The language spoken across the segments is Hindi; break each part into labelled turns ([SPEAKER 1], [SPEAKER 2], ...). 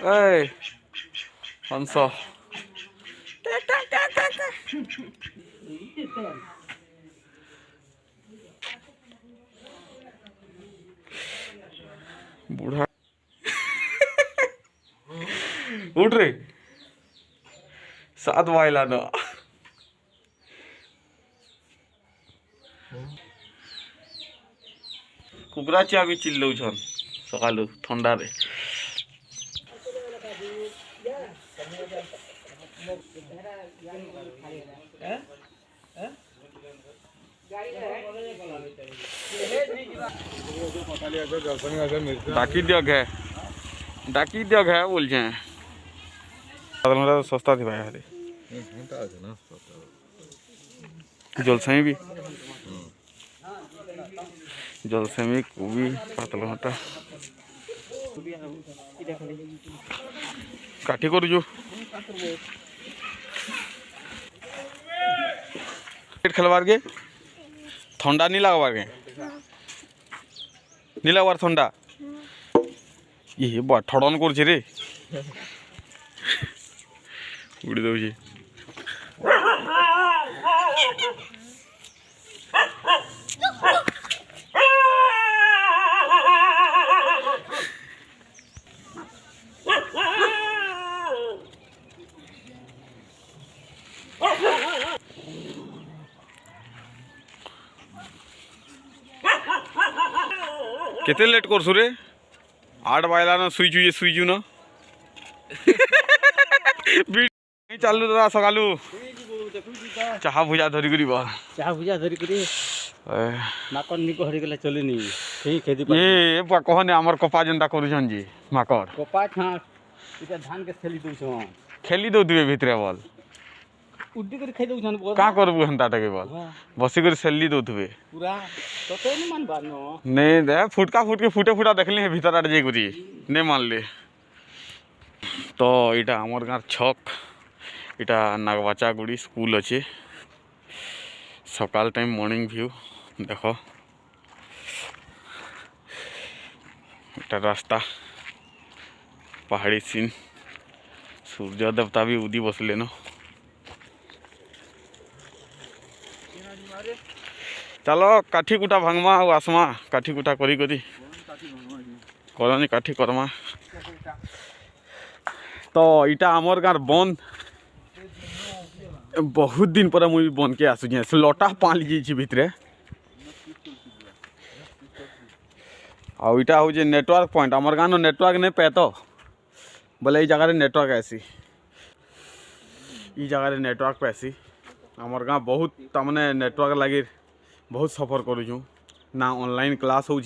[SPEAKER 1] ए हंस बूढ़ा उठ रे 7 वाइला न कुकुरा चिया भी चिल्लौछन सकालू ठंडा रे डाकी दिया घे बोल सस्ता थी भाई जलसई भी जलसेमी कोबी पातल घंटा काठी करूँ खेलवार के ठंडा नहीं लगवार के नहीं लगवार ठंडा ये बा ठड़न कर रे उड़ी दौची केते लेट करसु रे 8 बाइला न सुईचु न चालू दादा सकालू चाहा भुजा धरी करी बा
[SPEAKER 2] चाहा भुजा धरी करी माकड़ निको हरी गला चलेनी कहीं खेती
[SPEAKER 1] ए बा कहने हमर कपा जनता करूछन जी माकड़
[SPEAKER 2] कपा छास इटा धान के खेली दउछन
[SPEAKER 1] खेली दो दिबे भितरे बल
[SPEAKER 2] उड्डी कर खाइ दउछन
[SPEAKER 1] का करबु हंता टके बल बसी कर सेली दोथबे
[SPEAKER 2] पूरा तते नहीं मान बानो
[SPEAKER 1] नहीं दे फुटका फुट के फुटा देखले है भीतर आड़ जाई गुरी नहीं मान ले तो इटा हमर गार छक इटा नागबाचा गुड़ी स्कूल अच्छे सकाल टाइम मॉर्निंग व्यू देख इटा रास्ता पहाड़ी सीन सूर्य देवता भी उदी बसले न चलो काठी कुटा भांगमा और आसमा काठी कुटा करी करनी काठी करमा तो इटा आमर गार बंद बहुत दिन पर मुझे बन के आसुचे से लटा पाल जी भितरे आउ इटा हूँ नेटवर्क पॉइंट आमर गाँव नेटवर्क नहीं पे तो बोले ये जगह नेटवर्क ऐसी ये जगह नेटवर्क पैसी आमर गाँव बहुत तमने नेटवर्क लगे बहुत सफर करूँ ना ऑनलाइन क्लास हो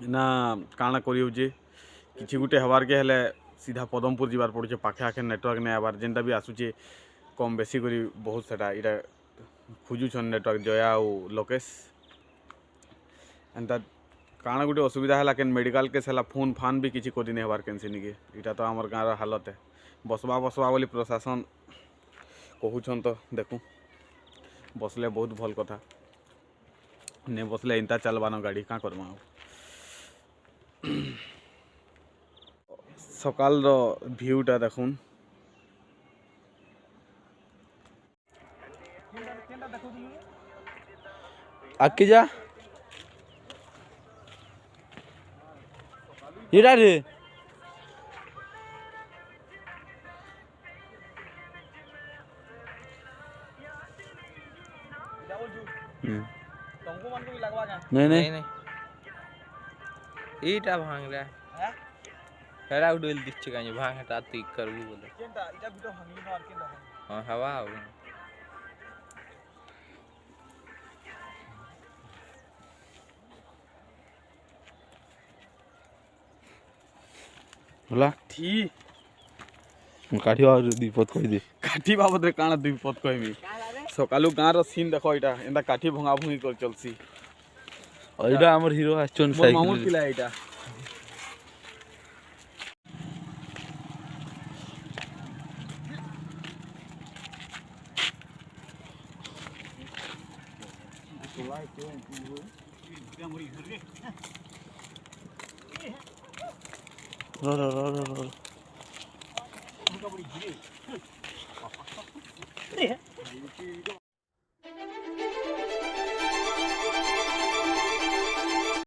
[SPEAKER 1] ना काना करी कि गोटे हबार के हेले सीधा पदमपुर जीवार पड़े पाखे आखे नेटवर्क नहीं आबार जेनटा भी आसूचे कम बेसी करी बहुत सारा इटा खोजुछन नेटवर्क जया और लोकेश एंता काना गोटे असुविधा है केन मेडिकल केस है फोन फान भी किसी करी नहीं हबार केनसिन के इटा तो आमर गाँव हालत है बसवा बोली प्रशासन कहूछन तो देखूँ बसले बहुत भल कथा नहीं बसले इंता चलवान गाड़ी क्या करमा सकाल भ्यूटा देखुन
[SPEAKER 2] आके जा येडा रे नहीं
[SPEAKER 3] इटा भांग रे हेरा उडल दिछ काजे भांग हटा ती करबू बोले केनटा इटा बिटो भांगी न आर केनटा हां हवा हो
[SPEAKER 1] होला ठी
[SPEAKER 2] काठी बाबद विपद कहि दे
[SPEAKER 1] काठी बाबद रे काना विपद कहबी सकालू गाँव सीन देखो इटा एंता काठी भंगा भंगी कर चलसी
[SPEAKER 2] एटा हमर हीरो आछन साइकिल
[SPEAKER 1] मामूल पिला इटा
[SPEAKER 2] रो